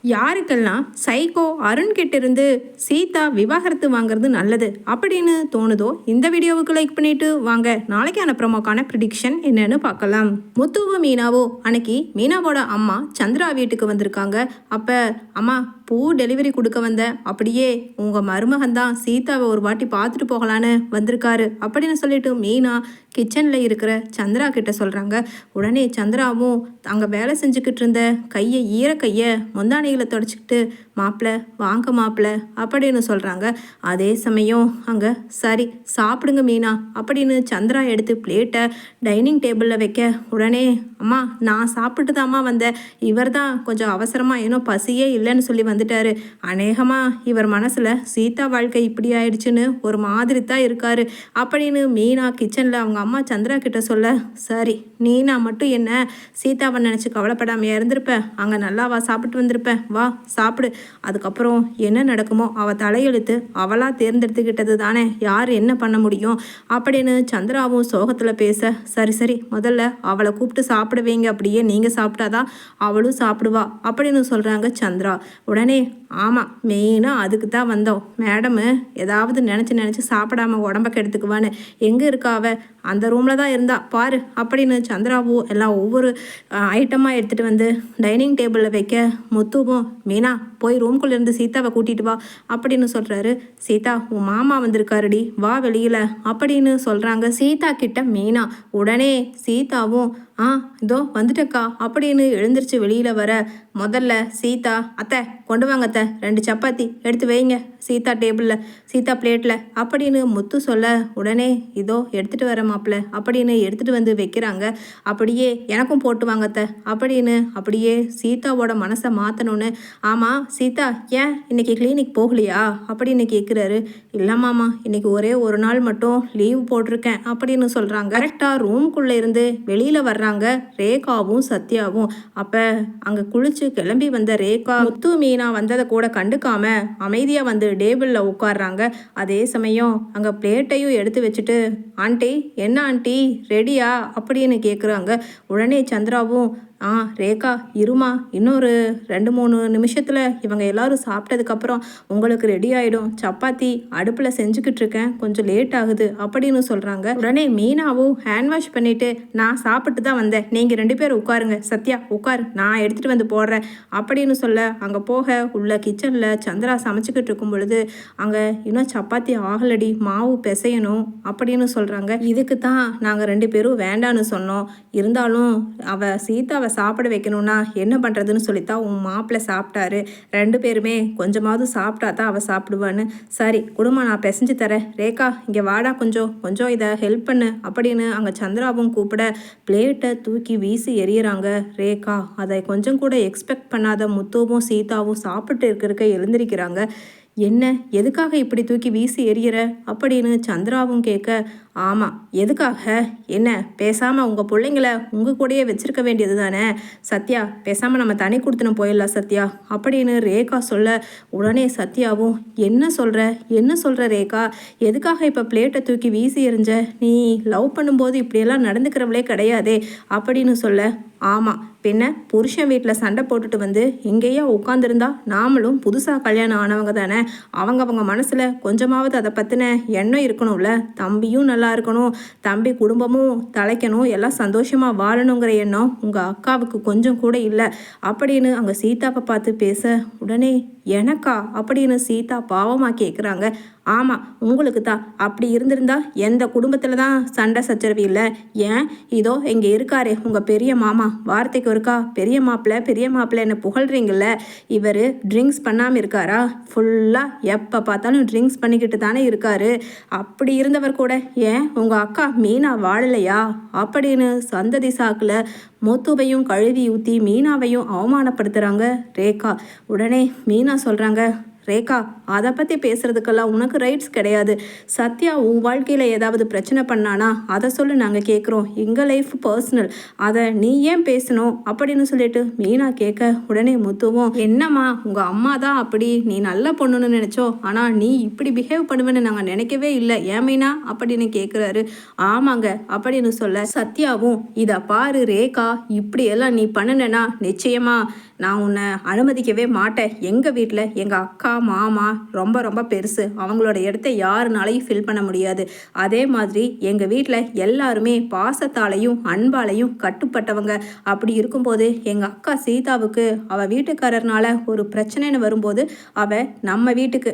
யாருக்கெல்லாம் சைக்கோ அருண் கிட்ட இருந்து சீதா விவாகரத்து வாங்குறது நல்லது அப்படின்னு தோணுதோ இந்த வீடியோவுக்கு லைக் பண்ணிட்டு வாங்க நாளைக்கான ப்ரோமோக்கான ப்ரிடிக்ஷன் என்னன்னு பார்க்கலாம். முத்துவும் மீனாவோ அன்னைக்கு மீனாவோட அம்மா சந்திரா வீட்டுக்கு வந்திருக்காங்க. அப்ப அம்மா பூ டெலிவரி கொடுக்க வந்த, அப்படியே உங்க மருமகன் தான் சீதாவை ஒரு வாட்டி பார்த்துட்டு போகலான்னு வந்திருக்காரு அப்படின்னு சொல்லிட்டு மீனா கிச்சனில் இருக்கிற சந்திரா கிட்ட சொல்கிறாங்க. உடனே சந்திராவும் அங்கே வேலை செஞ்சுக்கிட்டு இருந்த கையை முந்தானையில் தொடச்சிக்கிட்டு மாப்பிள்ள வாங்க மாப்பிள்ள அப்படின்னு சொல்கிறாங்க. அதே சமயம் அங்கே சரி சாப்பிடுங்க மீனா அப்படின்னு சந்திரா எடுத்து பிளேட்டை டைனிங் டேபிளில் வைக்க, உடனே அம்மா நான் சாப்பிட்டு தாம்மா வந்தேன், இவர் தான் கொஞ்சம் அவசரமாக ஏன்னோ பசியே இல்லைன்னு சொல்லி வந்துட்டாரு, அநேகமாக இவர் மனசில் சீதா வாழ்க்கை இப்படி ஆயிடுச்சுன்னு ஒரு மாதிரி தான் இருக்காரு அப்படின்னு மீனா கிச்சனில் அவங்க அம்மா சந்திரா கிட்ட சொல்ல, சரி நீனா மட்டும் என்ன சீதாவை நினச்சி கவலைப்படாமையாக இருந்திருப்பேன், அங்கே நல்லாவா சாப்பிட்டு வந்திருப்பேன், வா சாப்பிடு, அதுக்கப்புறம் என்ன நடக்குமோ அவள் தலையெழுத்து அவளாக தேர்ந்தெடுத்துக்கிட்டது தானே, யார் என்ன பண்ண முடியும் அப்படின்னு சந்திராவும் சோகத்தில் பேச, சரி சரி முதல்ல அவளை கூப்பிட்டு சாப்பிட வைங்க, அப்படியே நீங்கள் சாப்பிட்டாதான் அவளும் சாப்பிடுவா அப்படின்னு சொல்கிறாங்க சந்திரா. உடனே ஆமாம் மெயினாக அதுக்கு தான் வந்தோம், மேடமு ஏதாவது நினச்சி சாப்பிடாம உடம்ப கெடுத்துக்குவான்னு, எங்கே இருக்கா அவ, அந்த ரூமில் தான் இருந்தா பாரு அப்படின்னு சந்திராவும் எல்லாம் ஒவ்வொரு ஐட்டமாக எடுத்துகிட்டு வந்து டைனிங் டேபிளில் வைக்க, முத்துவும் மீனா போய் ரூம்குள்ளே இருந்து சீதாவை கூட்டிகிட்டு வா அப்படின்னு சொல்கிறாரு. சீதா உன் மாமா வந்திருக்காருடி வா வெளியில் அப்படின்னு சொல்கிறாங்க சீதா கிட்ட மீனா. உடனே சீதாவும் இதோ வந்துட்டக்கா அப்படின்னு எழுந்திரிச்சு வெளியில் வர, முதல்ல சீதா அத்தை கொண்டு வாங்க அத்தை 2 சப்பாத்தி எடுத்து வைங்க சீதா டேபிளில் சீதா பிளேட்டில் அப்படின்னு முத்து சொல்ல, உடனே இதோ எடுத்துகிட்டு வர மாப்பிள்ள அப்படின்னு எடுத்துகிட்டு வந்து வைக்கிறாங்க. அப்படியே எனக்கும் போட்டு வாங்க அத்தை அப்படின்னு அப்படியே சீதாவோட மனசை மாற்றணுன்னு, ஆமாம் சீதா ஏன் இன்னைக்கு கிளினிக் போகலையா அப்படின்னு கேட்குறாரு. இல்லைம்மாமா இன்னைக்கு ஒரே ஒரு நாள் மட்டும் லீவ் போட்டிருக்கேன் அப்படின்னு சொல்கிறாங்க. கரெக்டாக ரூம்குள்ளே இருந்து வெளியில் வர்றாங்க ரேகாவும் சத்யாவும். அப்போ அங்கே குளிச்சு கிளம்பி வந்த ரேகா முத்து மீனா வந்ததை கூட கண்டுக்காம அமைதியாக வந்து டேபிளில் உட்காடுறாங்க. அதே சமயம் அங்கே பிளேட்டையும் எடுத்து வச்சுட்டு, ஆண்டி என்ன ஆண்டி ரெடியா அப்படின்னு கேட்குறாங்க. உடனே சந்திராவும் ரேகா இருமா இன்னொரு 2-3 நிமிஷத்தில் இவங்க எல்லாரும் சாப்பிட்டதுக்கப்புறம் உங்களுக்கு ரெடி ஆகிடும், சப்பாத்தி அடுப்பில் செஞ்சுக்கிட்டு இருக்கேன் கொஞ்சம் லேட் ஆகுது அப்படின்னு சொல்கிறாங்க. உடனே மீனாவும் ஹேண்ட் வாஷ் பண்ணிவிட்டு நான் சாப்பிட்டு தான் வந்தேன், நீங்கள் 2 பேரும் உட்காருங்க, சத்யா உட்காரு நான் எடுத்துகிட்டு வந்து போடுறேன் அப்படின்னு சொல்ல, அங்கே போக உள்ள கிச்சனில் சந்திரா சமைச்சிக்கிட்டு இருக்கும் பொழுது அங்கே இன்னும் சப்பாத்தி ஆகலடி மாவு பிசையணும் அப்படின்னு சொல்கிறாங்க. இதுக்கு தான் நாங்கள் 2 பேரும் வேண்டான்னு சொன்னோம், இருந்தாலும் அவள் சீதாவை சாப்பிட வைக்கணும்னா என்ன பண்ணுறதுன்னு சொல்லித்தான் உன் மாப்பிள்ளை சாப்பிட்டாரு, 2 பேருமே கொஞ்சமாவது சாப்பிட்டா தான் அவள் சாப்பிடுவான்னு, சரி குடும்பம் நான் பிசைஞ்சு தரேன், ரேகா இங்கே வாடா கொஞ்சம் இதை ஹெல்ப் பண்ணு அப்படின்னு அங்கே சந்திராவும் கூப்பிட, பிளேட்டை தூக்கி வீசி எறிகிறாங்க ரேகா. அதை கொஞ்சம் கூட எக்ஸ்பெக்ட் பண்ணாத முத்துவும் சீதாவும் சாப்பிட்டு இருக்கிறக்க எழுந்திருக்கிறாங்க. என்ன எதுக்காக இப்படி தூக்கி வீசி எறிகிற அப்படின்னு சந்திராவும் கேட்க, ஆமாம் எதுக்காக என்ன, பேசாமல் உங்கள் பிள்ளைங்கள உங்கள் கூடயே வச்சிருக்க வேண்டியது தானே சத்யா, பேசாமல் நம்ம தனி கொடுத்துன்னு போயிடலாம் சத்யா அப்படின்னு ரேகா சொல்ல, உடனே சத்யாவும் என்ன சொல்கிற ரேகா, எதுக்காக இப்போ பிளேட்டை தூக்கி வீசி எறிஞ்ச, நீ லவ் பண்ணும்போது இப்படியெல்லாம் நடந்துக்கிறவளே கிடையாதே அப்படின்னு சொல்ல, ஆமாம் பின்ன புருஷன் வீட்டில் சண்டை போட்டுட்டு வந்து இங்கேயே உட்காந்துருந்தா நாமளும் புதுசாக கல்யாணம் ஆனவங்க தானே, அவங்க மனசில் கொஞ்சமாவது அதை பற்றின எண்ணம் இருக்கணும்ல, தம்பியும் நல்லா இருக்கணும், தம்பி குடும்பமும் தலைக்கணும், எல்லாம் சந்தோஷமாக வாழணுங்கிற எண்ணம் உங்கள் அக்காவுக்கு கொஞ்சம் கூட இல்லை அப்படின்னு அங்கே சீதாவை பார்த்து பேச, உடனே எனக்கா அப்படின்னு சீதா பாவமாக கேட்குறாங்க. ஆமாம் உங்களுக்கு தான், அப்படி இருந்திருந்தா எந்த குடும்பத்தில் தான் சண்டை சச்சரவு இல்லை, ஏன் இதோ இங்கே இருக்காரே உங்கள் பெரிய மாமா, வார்த்தைக்கு ஒருக்கா பெரிய மாப்பிள்ளை என்ன புகழ்றீங்கள, இவர் ட்ரிங்க்ஸ் பண்ணாமல் இருக்காரா, ஃபுல்லாக எப்போ பார்த்தாலும் ட்ரிங்க்ஸ் பண்ணிக்கிட்டு தானே இருக்காரு, அப்படி இருந்தவர் கூட ஏன் உங்கள் அக்கா மீனா வாழலையா அப்படின்னு சந்ததி சாக்கில் முத்துவையும் கழுவி ஊற்றி மீனாவையும் அவமானப்படுத்துகிறாங்க ரேகா. உடனே மீனா சொல்கிறாங்க, ரேகா, அதை பற்றி பேசுறதுக்கெல்லாம் உனக்கு ரைட்ஸ் கிடையாது. சத்யா உன் வாழ்க்கையில் ஏதாவது பிரச்சனை பண்ணானா அதை சொல்லு, நாங்கள் கேட்குறோம். எங்கள் லைஃப் பர்சனல், அதை நீ ஏன் பேசணும் அப்படின்னு சொல்லிட்டு மீனா கேட்க உடனே முத்துவும், என்னம்மா உங்கள் அம்மா தான் அப்படி நீ நல்ல பொண்ணுன்னு நினச்சோம், ஆனால் நீ இப்படி பிஹேவ் பண்ணுவேன்னு நாங்கள் நினைக்கவே இல்லை ஏன் மீனா அப்படின்னு கேட்குறாரு. ஆமாங்க அப்படின்னு சொல்ல சத்யாவும், இதை பாரு ரேகா, இப்படியெல்லாம் நீ பண்ணுனேன்னா நிச்சயமா நான் உன்னை அனுமதிக்கவே மாட்டேன். எங்கள் வீட்டில் எங்கள் அக்கா மாமா ரொம்ப ரொம்ப பெருசு, அவங்களோட இடத்த யாருனாலையும் ஃபில் பண்ண முடியாது. அதே மாதிரி எங்கள் வீட்டில் எல்லாருமே பாசத்தாலையும் அன்பாலையும் கட்டுப்பட்டவங்க. அப்படி இருக்கும்போது எங்கள் அக்கா சீதாவுக்கு அவள் வீட்டுக்காரர்னால ஒரு பிரச்சனைன்னு வரும்போது அவள் நம்ம வீட்டுக்கு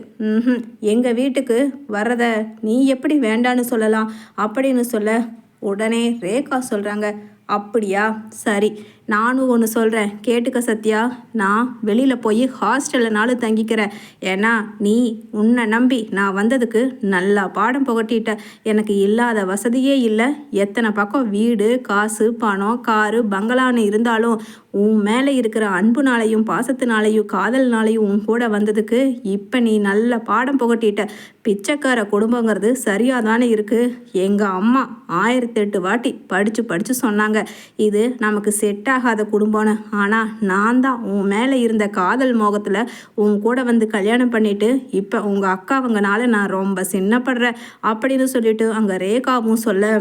எங்கள் வீட்டுக்கு வர்றத நீ எப்படி வேண்டான்னு சொல்லலாம் அப்படின்னு சொல்ல உடனே ரேகா சொல்கிறாங்க, அப்படியா, சரி, நானும் ஒன்று சொல்கிறேன் கேட்டுக்க சத்யா. நான் வெளியில் போய் ஹாஸ்டல்லனாலும் தங்கிக்கிறேன். ஏன்னா நீ உன்னை நம்பி நான் வந்ததுக்கு நல்லா பாடம் புகட்டிட்ட. எனக்கு இல்லாத வசதியே இல்லை. எத்தனை பக்கம் வீடு காசு பணம் காரு பங்களான்னு இருந்தாலும் உன் மேலே இருக்கிற அன்புனாலையும் பாசத்தினாலையும் காதல்னாலையும் உன் கூட வந்ததுக்கு இப்போ நீ நல்ல பாடம் புகட்டிட்ட. பிச்சைக்கார குடும்பங்கிறது சரியாக தானே இருக்குது. எங்கள் அம்மா 1008 வாட்டி படித்து சொன்னாங்க இது நமக்கு செட் ஆகாத குடும்பம்னு. ஆனால் நான் தான் உன் மேலே இருந்த காதல் மோகத்தில் உன் கூட வந்து கல்யாணம் பண்ணிட்டு இப்போ உங்கள் அக்காவங்கனால நான் ரொம்ப சின்னப்படுறேன் அப்படின்னு சொல்லிட்டு அங்கே ரேகாவும் சொல்ல,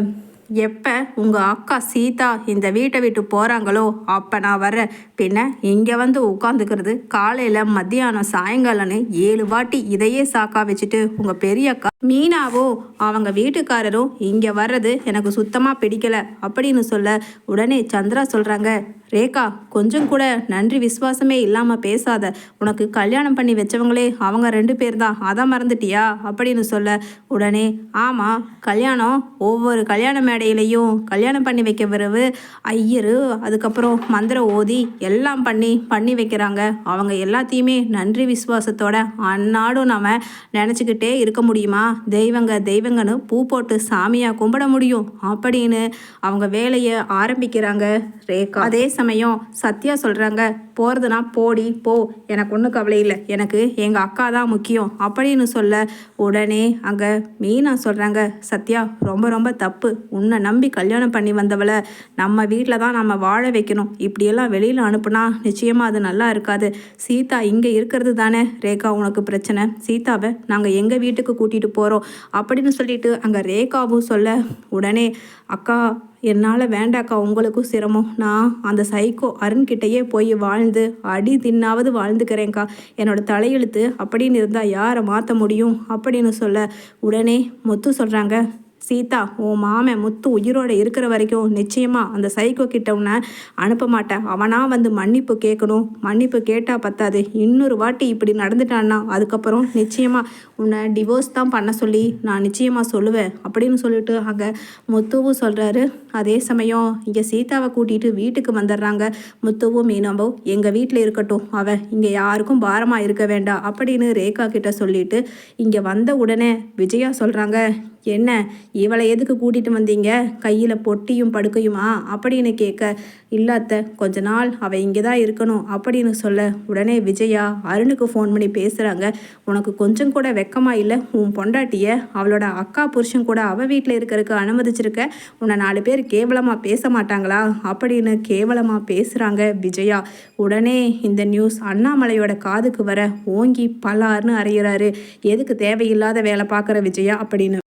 எப்போ உங்கள் அக்கா சீதா இந்த வீட்டை விட்டு போகிறாங்களோ அப்போ நான் வர்றேன். பின்ன இங்கே வந்து உட்காந்துக்கிறது காலையில் மத்தியானம் சாயங்காலம்னு 7 வாட்டி இதையே சாக்கா வச்சுட்டு உங்கள் பெரிய அக்கா மீனாவோ அவங்க வீட்டுக்காரரும் இங்கே வர்றது எனக்கு சுத்தமாக பிடிக்கலை அப்படின்னு சொல்ல உடனே சந்திரா சொல்கிறாங்க, ரேகா, கொஞ்சம் கூட நன்றி விசுவாசமே இல்லாமல் பேசாத. உனக்கு கல்யாணம் பண்ணி வச்சவங்களே அவங்க 2 பேர் தான், அதை மறந்துட்டியா அப்படின்னு சொல்ல உடனே, ஆமாம், கல்யாணம் ஒவ்வொரு கல்யாண மேடையிலையும் கல்யாணம் பண்ணி வைக்க பிறகு ஐயரு அதுக்கப்புறம் மந்திரம் ஓதி எல்லாம் பண்ணி வைக்கிறாங்க. அவங்க எல்லாத்தையுமே நன்றி விசுவாசத்தோட அந்நாடும் நம்ம நினச்சிக்கிட்டே இருக்க முடியுமா? தெய்வங்கன்னு பூ போட்டு சாமியாக கும்பிட முடியும் அப்படின்னு அவங்க வேலையை ஆரம்பிக்கிறாங்க ரேகா. அதே சமயம் சத்யா சொல்கிறாங்க, போகிறதுனா போடி போ, எனக்கு ஒன்றும் கவலை இல்லை, எனக்கு எங்கள் அக்கா தான் முக்கியம் அப்படின்னு சொல்ல உடனே அங்கே மீனா சொல்கிறாங்க, சத்யா ரொம்ப ரொம்ப தப்பு. உன்னை நம்பி கல்யாணம் பண்ணி வந்தவளை நம்ம வீட்டில் தான் நம்ம வாழ வைக்கணும். இப்படியெல்லாம் வெளியில் அனுப்புனா நிச்சயமாக அது நல்லா இருக்காது. சீதா இங்கே இருக்கிறது தானே ரேகா உனக்கு பிரச்சனை. சீதாவை நாங்கள் எங்கள் வீட்டுக்கு கூட்டிகிட்டு போகிறோம் அப்படின்னு சொல்லிட்டு அங்கே ரேகாவும் சொல்ல உடனே, அக்கா என்னால் வேண்டாக்கா, உங்களுக்கும் சிரமம். நான் அந்த சைக்கோ அருண்கிட்டையே போய் வாழ்ந்து அடி தின்னாவது வாழ்ந்துக்கிறேன்க்கா. என்னோடய தலையெழுத்து அப்படின்னு இருந்தால் யாரை மாற்ற முடியும் அப்படின்னு சொல்ல உடனே முத்து சொல்கிறாங்க, சீதா, உன் மாமன் முத்து உயிரோடு இருக்கிற வரைக்கும் நிச்சயமாக அந்த சைக்கோ கிட்ட உன்னை அனுப்ப மாட்டேன். அவனாக வந்து மன்னிப்பு கேட்கணும். மன்னிப்பு கேட்டால் பத்தாது, இன்னொரு வாட்டி இப்படி நடந்துட்டான்னா அதுக்கப்புறம் நிச்சயமாக உன்னை டிவோர்ஸ் தான் பண்ண சொல்லி நான் நிச்சயமாக சொல்லுவேன் அப்படின்னு சொல்லிட்டு அங்கே முத்துவும் சொல்கிறாரு. அதே சமயம் இங்கே சீதாவை கூட்டிகிட்டு வீட்டுக்கு வந்துடுறாங்க. முத்துவும் மீனாவும் எங்கள் வீட்டில் இருக்கட்டும், அவள் இங்கே யாருக்கும் பாரமாக இருக்க வேண்டாம் அப்படின்னு ரேகா கிட்ட சொல்லிட்டு இங்கே வந்த உடனே விஜயா சொல்கிறாங்க, என்ன இவளை எதுக்கு கூட்டிகிட்டு வந்தீங்க, கையில் பொட்டியும் படுக்கையுமா அப்படின்னு கேட்க, இல்லாத்த கொஞ்ச நாள் அவள் இங்கே தான் இருக்கணும் அப்படின்னு சொல்ல உடனே விஜயா அருணுக்கு ஃபோன் பண்ணி பேசுகிறாங்க, உனக்கு கொஞ்சம் கூட வெக்கமாக இல்லை? உன் பொண்டாட்டியை அவளோட அக்கா புருஷன் கூட அவள் வீட்டில் இருக்கிறதுக்கு அனுமதிச்சிருக்க, உன்னை 4 பேர் கேவலமாக பேச மாட்டாங்களா அப்படின்னு கேவலமாக பேசுகிறாங்க விஜயா. உடனே இந்த நியூஸ் அண்ணாமலையோட காதுக்கு வர ஓங்கி பலார்னு அறையிறாரு, எதுக்கு தேவையில்லாத வேலை பார்க்குற விஜயா அப்படின்னு.